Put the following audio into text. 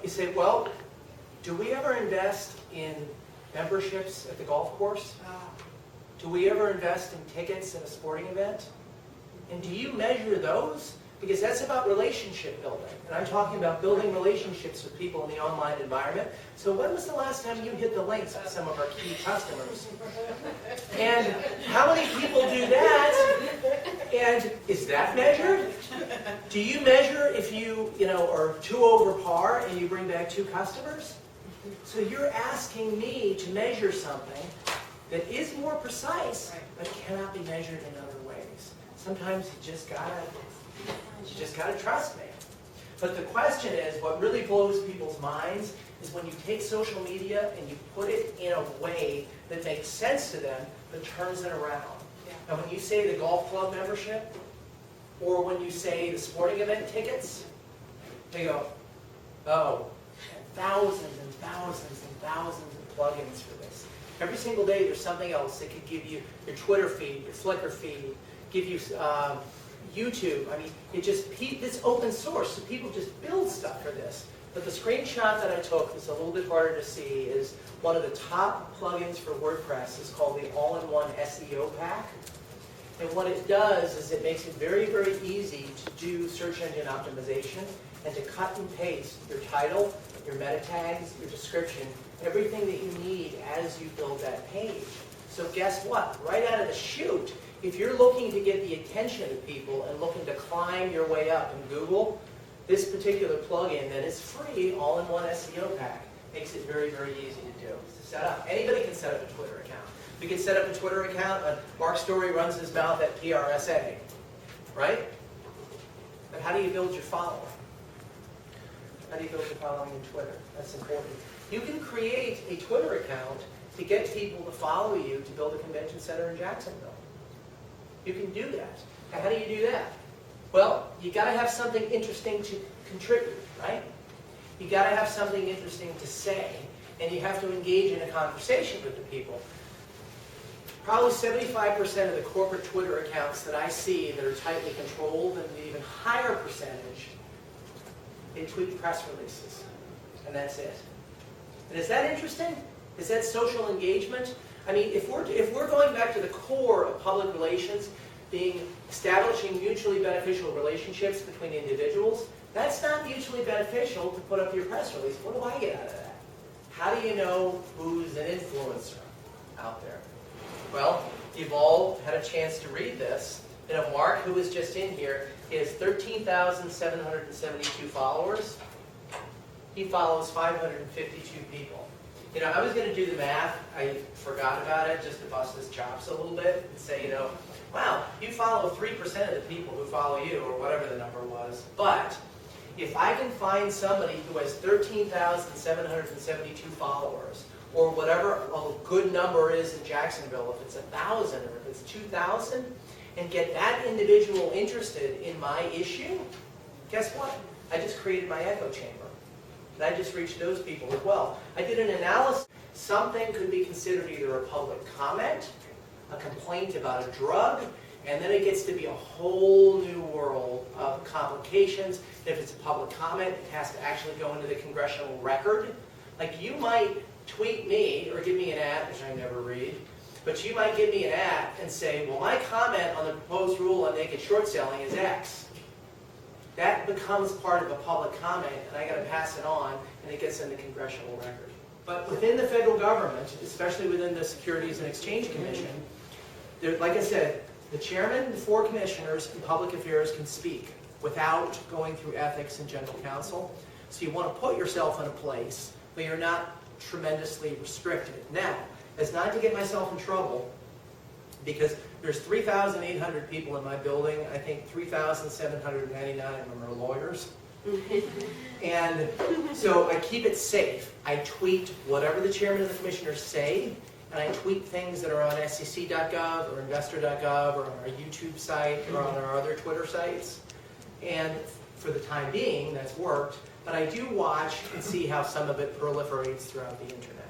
You say, well, do we ever invest in memberships at the golf course? Do we ever invest in tickets at a sporting event? And do you measure those? Because that's about relationship building. And I'm talking about building relationships with people in the online environment. So when was the last time you hit the links with some of our key customers? And how many people do that? And is that measured? Do you measure if you are 2 over par and you bring back 2 customers? So you're asking me to measure something that is more precise, but cannot be measured in other ways. Sometimes you just gotta trust me. But the question is, what really blows people's minds is when you take social media and you put it in a way that makes sense to them, but turns it around. Now when you say the golf club membership, or when you say the sporting event tickets, they go, oh, thousands and thousands and thousands of plugins for this. Every single day there's something else that could give you your Twitter feed, your Flickr feed, give you YouTube. I mean, it's open source, so people just build stuff for this. But the screenshot that I took, that's a little bit harder to see, is one of the top plugins for WordPress. It's called the All-in-One SEO Pack. And what it does is it makes it very, very easy to do search engine optimization and to cut and paste your title, your meta tags, your description, everything that you need as you build that page. So guess what? Right out of the chute, if you're looking to get the attention of people and looking to climb your way up in Google, this particular plugin that is free, All-in-One SEO Pack, makes it very, very easy to do, to set up. Anybody can set up a Twitter account. We can set up a Twitter account. Mark Story runs his mouth at PRSA, right? But how do you build your following? How do you build your following in Twitter? That's important. You can create a Twitter account to get people to follow you to build a convention center in Jacksonville. You can do that. And how do you do that? Well, you got to have something interesting to contribute, right? You got to have something interesting to say, and you have to engage in a conversation with the people. Probably 75% of the corporate Twitter accounts that I see that are tightly controlled, and an even higher percentage, they tweet press releases, and that's it. And is that interesting? Is that social engagement? I mean, if we're going back to the core of public relations, being establishing mutually beneficial relationships between individuals, that's not mutually beneficial to put up your press release. What do I get out of that? How do you know who's an influencer out there? Well, you've all had a chance to read this. Mark, who was just in here, he has 13,772 followers. He follows 552 people. I was going to do the math. I forgot about it just to bust his chops a little bit and say, wow, you follow 3% of the people who follow you, or whatever the number was. But if I can find somebody who has 13,772 followers, or whatever a good number is in Jacksonville, if it's 1,000 or if it's 2,000, and get that individual interested in my issue, guess what? I just created my echo chamber. And I just reached those people as well. I did an analysis. Something could be considered either a public comment, a complaint about a drug, and then it gets to be a whole new world of complications. If it's a public comment, it has to actually go into the congressional record. Like you might tweet me or give me an ad, which I never read, but you might give me an ad and say, well, my comment on the proposed rule on naked short selling is X. That becomes part of a public comment, and I got to pass it on, and it gets in the congressional record. But within the federal government, especially within the Securities and Exchange Commission, like I said, the chairman, the 4 commissioners, and public affairs can speak without going through ethics and general counsel. So you want to put yourself in a place where you're not tremendously restricted. Now, as not to get myself in trouble, because there's 3,800 people in my building, I think 3,799 of them are lawyers. And so I keep it safe. I tweet whatever the chairman and the commissioners say, and I tweet things that are on sec.gov or investor.gov or on our YouTube site or on our other Twitter sites. And for the time being, that's worked. But I do watch and see how some of it proliferates throughout the internet.